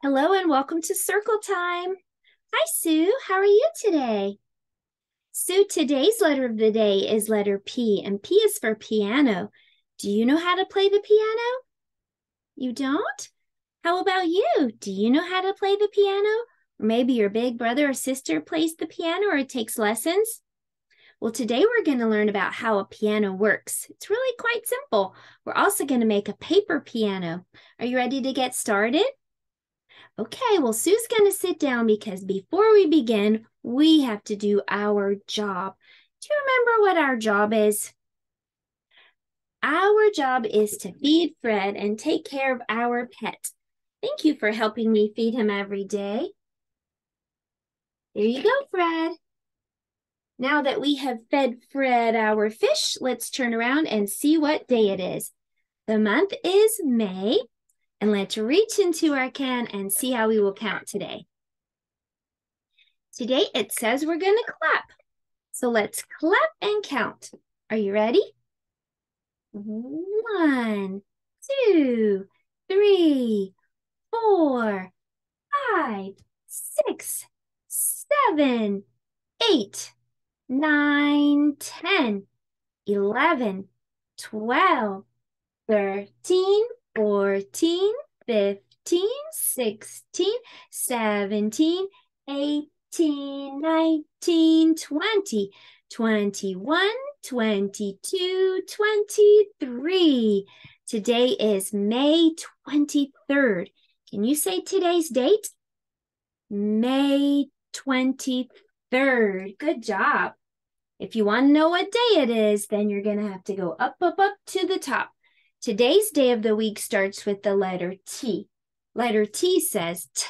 Hello and welcome to Circle Time. Hi, Sue. How are you today? Sue, today's letter of the day is letter P, and P is for piano. Do you know how to play the piano? You don't? How about you? Do you know how to play the piano? Or maybe your big brother or sister plays the piano or takes lessons? Well, today we're going to learn about how a piano works. It's really quite simple. We're also going to make a paper piano. Are you ready to get started? Okay, well, Sue's going to sit down because before we begin, we have to do our job. Do you remember what our job is? Our job is to feed Fred and take care of our pet. Thank you for helping me feed him every day. There you go, Fred. Now that we have fed Fred our fish, let's turn around and see what day it is. The month is May. And let's reach into our can and see how we will count today. Today it says we're going to clap. So let's clap and count. Are you ready? 1, 2, 3, 4, 5, 6, 7, 8, 9, 10, 11, 12, 13, 14, 15, 16, 17, 18, 19, 20, 21, 22, 23. Today is May 23rd. Can you say today's date? May 23rd. Good job. If you want to know what day it is, then you're going to have to go up, up, up to the top. Today's day of the week starts with the letter T. Letter T says t,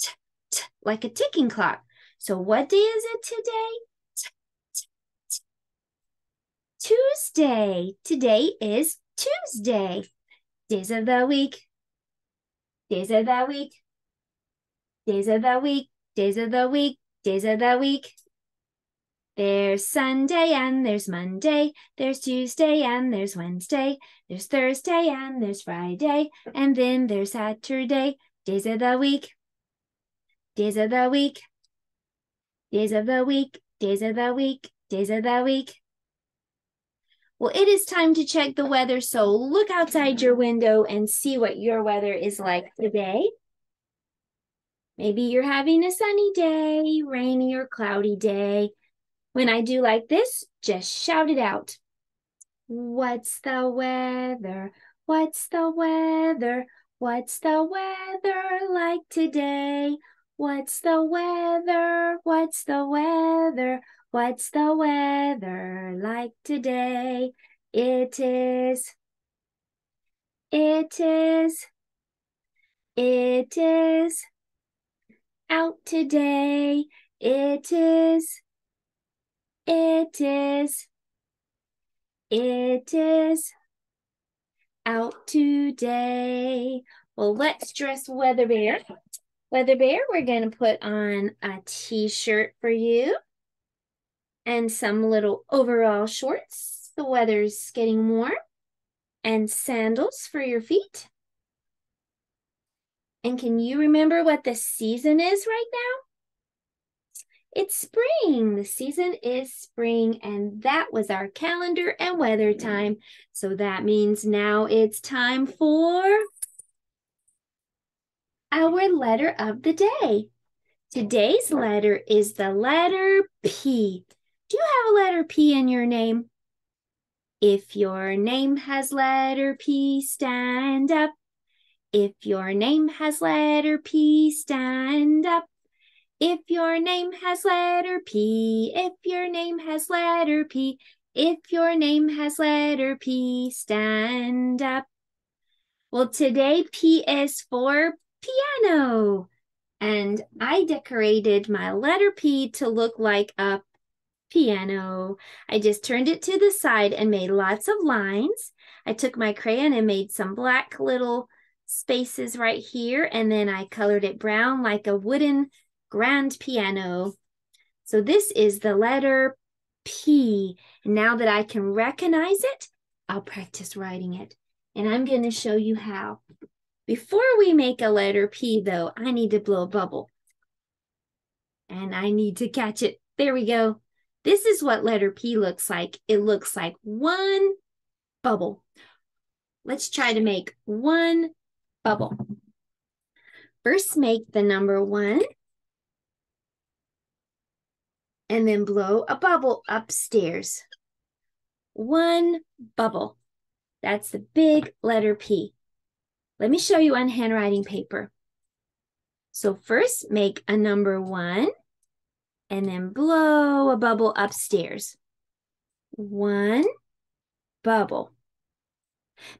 t, t, like a ticking clock. So what day is it today? T, t, t. Tuesday. Today is Tuesday. Days of the week. Days of the week. Days of the week. Days of the week. Days of the week. There's Sunday and there's Monday, there's Tuesday and there's Wednesday, there's Thursday and there's Friday, and then there's Saturday. Days of the week, days of the week, days of the week, days of the week, days of the week. Well, it is time to check the weather, so look outside your window and see what your weather is like today. Maybe you're having a sunny day, rainy or cloudy day. When I do like this, just shout it out. What's the weather? What's the weather? What's the weather like today? What's the weather? What's the weather? What's the weather like today? It is out today. It is out today. Well, let's dress Weather Bear. Weather Bear, we're going to put on a t-shirt for you and some little overall shorts. The weather's getting warm. And sandals for your feet. And can you remember what the season is right now? It's spring. The season is spring, and that was our calendar and weather time. So that means now it's time for our letter of the day. Today's letter is the letter P. Do you have a letter P in your name? If your name has letter P, stand up. If your name has letter P, stand up. If your name has letter P, if your name has letter P, if your name has letter P, stand up. Well, today P is for piano. And I decorated my letter P to look like a piano. I just turned it to the side and made lots of lines. I took my crayon and made some black little spaces right here, and then I colored it brown like a wooden grand piano. So this is the letter P. And now that I can recognize it, I'll practice writing it. And I'm going to show you how. Before we make a letter P, though, I need to blow a bubble. And I need to catch it. There we go. This is what letter P looks like. It looks like one bubble. Let's try to make one bubble. First, make the number 1 and then blow a bubble upstairs. One bubble. That's the big letter P. Let me show you on handwriting paper. So first, make a number 1 and then blow a bubble upstairs. One bubble.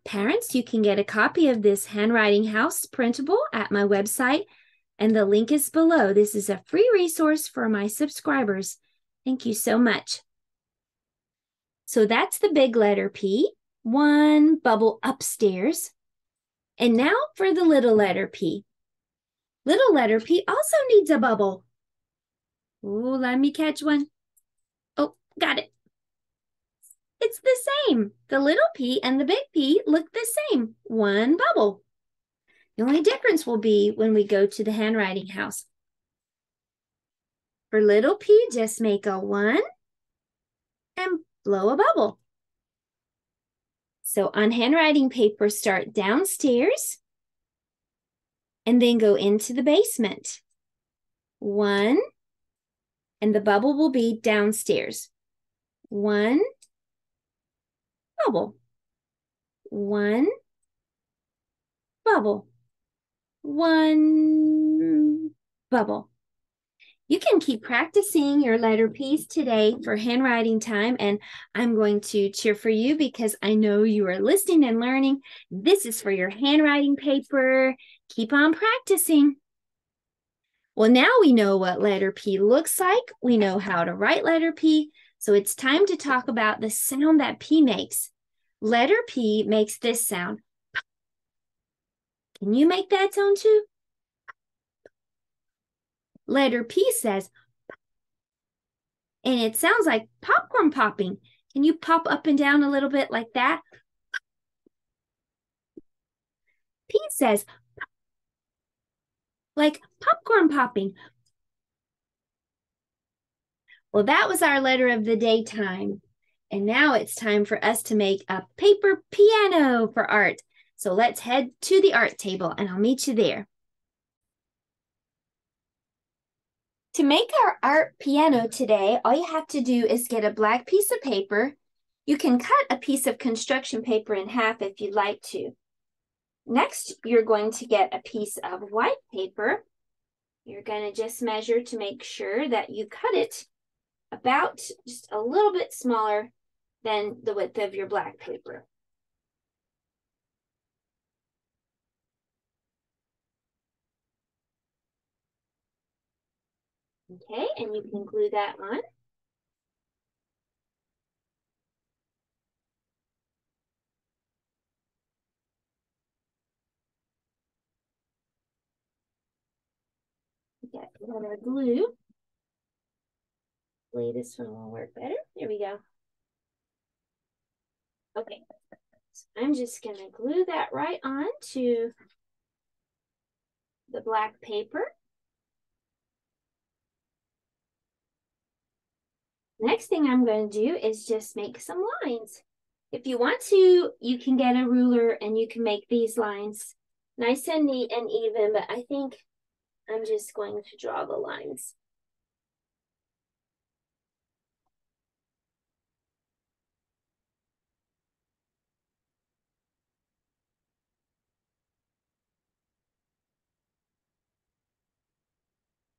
Parents, you can get a copy of this handwriting house printable at my website, and the link is below. This is a free resource for my subscribers. Thank you so much. So that's the big letter P, one bubble upstairs. And now for the little letter P. Little letter P also needs a bubble. Oh, let me catch one. Oh, got it. It's the same. The little P and the big P look the same. One bubble. The only difference will be when we go to the handwriting house. For little P, just make a 1 and blow a bubble. So on handwriting paper, start downstairs and then go into the basement. 1, and the bubble will be downstairs. 1 bubble. 1 bubble. 1 bubble. You can keep practicing your letter P's today for handwriting time, and I'm going to cheer for you because I know you are listening and learning. This is for your handwriting paper. Keep on practicing. Well, now we know what letter P looks like. We know how to write letter P, so it's time to talk about the sound that P makes. Letter P makes this sound. Can you make that sound too? Letter P says, and it sounds like popcorn popping. Can you pop up and down a little bit like that? P says, like popcorn popping. Well, that was our letter of the day time. And now it's time for us to make a paper piano for art. So let's head to the art table and I'll meet you there. To make our art piano today, all you have to do is get a black piece of paper. You can cut a piece of construction paper in half if you'd like to. Next, you're going to get a piece of white paper. You're going to just measure to make sure that you cut it about just a little bit smaller than the width of your black paper. Okay, and you can glue that on. Get another glue. Hopefully this one will work better. There we go. Okay, so I'm just gonna glue that right on to the black paper. Next thing I'm going to do is just make some lines. If you want to, you can get a ruler and you can make these lines nice and neat and even, but I think I'm just going to draw the lines.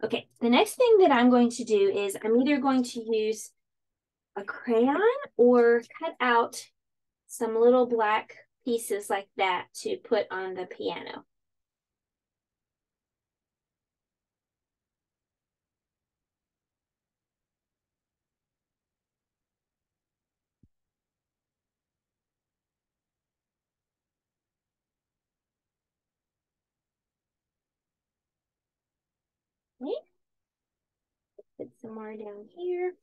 Okay, the next thing that I'm going to do is I'm either going to use a crayon or cut out some little black pieces like that to put on the piano. Okay, put some more down here.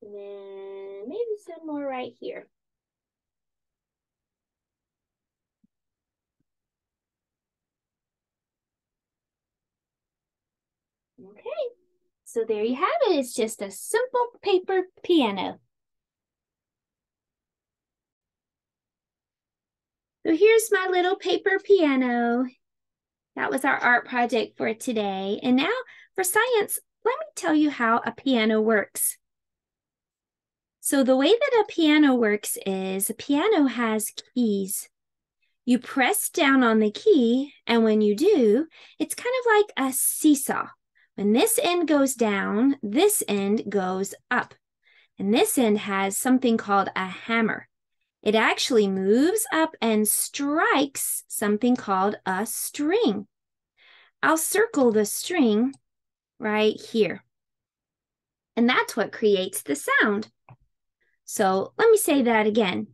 And then maybe some more right here. Okay, so there you have it. It's just a simple paper piano. So here's my little paper piano. That was our art project for today. And now for science, let me tell you how a piano works. So the way that a piano works is a piano has keys. You press down on the key, and when you do, it's kind of like a seesaw. When this end goes down, this end goes up. And this end has something called a hammer. It actually moves up and strikes something called a string. I'll circle the string right here. And that's what creates the sound. So let me say that again.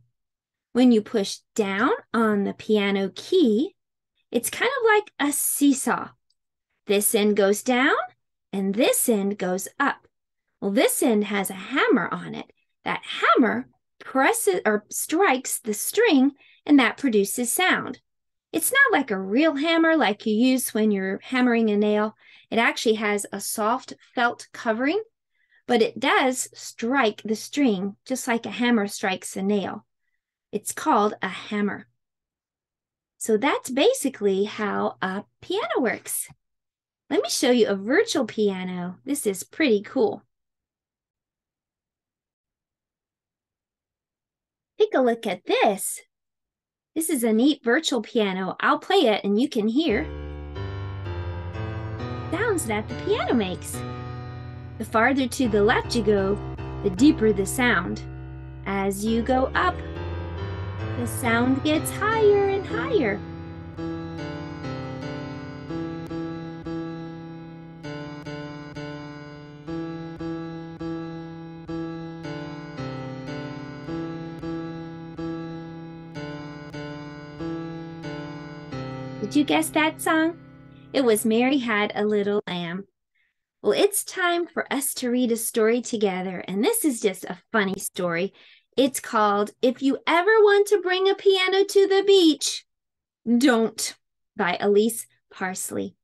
When you push down on the piano key, it's kind of like a seesaw. This end goes down and this end goes up. Well, this end has a hammer on it. That hammer presses or strikes the string, and that produces sound. It's not like a real hammer like you use when you're hammering a nail. It actually has a soft felt covering, but it does strike the string just like a hammer strikes a nail. It's called a hammer. So that's basically how a piano works. Let me show you a virtual piano. This is pretty cool. Take a look at this. This is a neat virtual piano. I'll play it and you can hear sounds that the piano makes. The farther to the left you go, the deeper the sound. As you go up, the sound gets higher and higher. Did you guess that song? It was Mary Had a Little Lamb. Well, it's time for us to read a story together, and this is just a funny story. It's called If You Ever Want to Bring a Piano to the Beach, Don't, by Elise Parsley.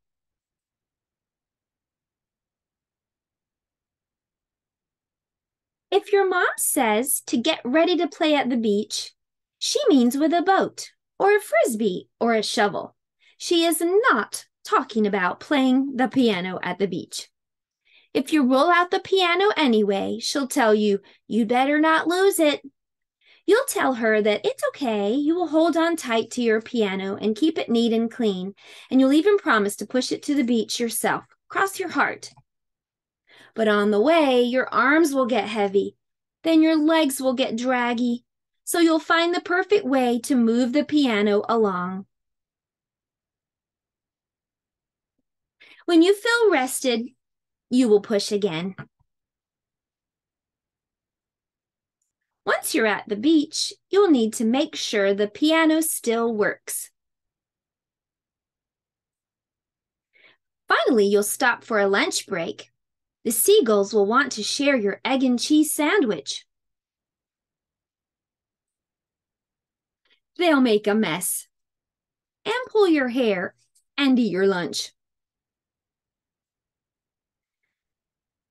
If your mom says to get ready to play at the beach, she means with a boat or a frisbee or a shovel. She is not talking about playing the piano at the beach. If you roll out the piano anyway, she'll tell you, you'd better not lose it. You'll tell her that it's okay, you will hold on tight to your piano and keep it neat and clean, and you'll even promise to push it to the beach yourself. Cross your heart. But on the way, your arms will get heavy. Then your legs will get draggy. So you'll find the perfect way to move the piano along. When you feel rested, you will push again. Once you're at the beach, you'll need to make sure the piano still works. Finally, you'll stop for a lunch break. The seagulls will want to share your egg and cheese sandwich. They'll make a mess and pull your hair and eat your lunch.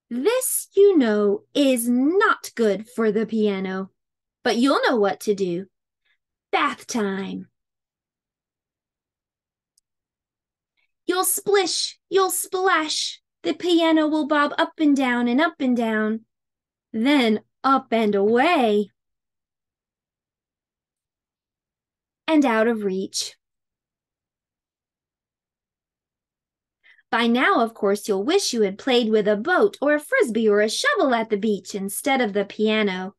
This, you know, is not good for the piano, but you'll know what to do. Bath time. You'll splish, you'll splash. The piano will bob up and down and up and down, then up and away, and out of reach. By now, of course, you'll wish you had played with a boat or a frisbee or a shovel at the beach instead of the piano.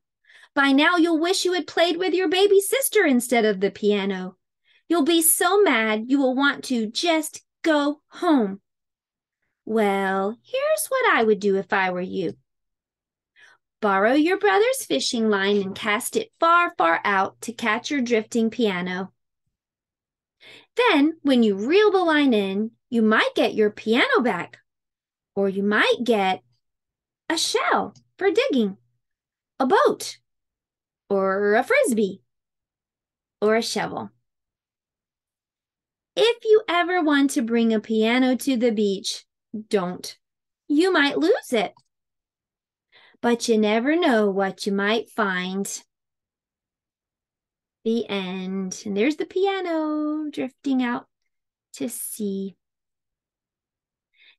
By now, you'll wish you had played with your baby sister instead of the piano. You'll be so mad you will want to just go home. Well, here's what I would do if I were you. Borrow your brother's fishing line and cast it far, far out to catch your drifting piano. Then, when you reel the line in, you might get your piano back, or you might get a shell for digging, a boat or a frisbee or a shovel. If you ever want to bring a piano to the beach, don't. You might lose it. But you never know what you might find. The end. And there's the piano drifting out to sea.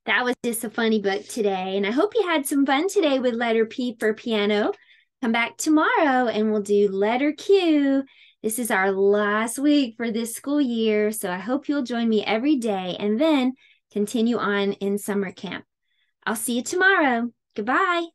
That was just a funny book today. And I hope you had some fun today with letter P for piano. Come back tomorrow and we'll do letter Q. This is our last week for this school year. So I hope you'll join me every day and then continue on in summer camp. I'll see you tomorrow. Goodbye.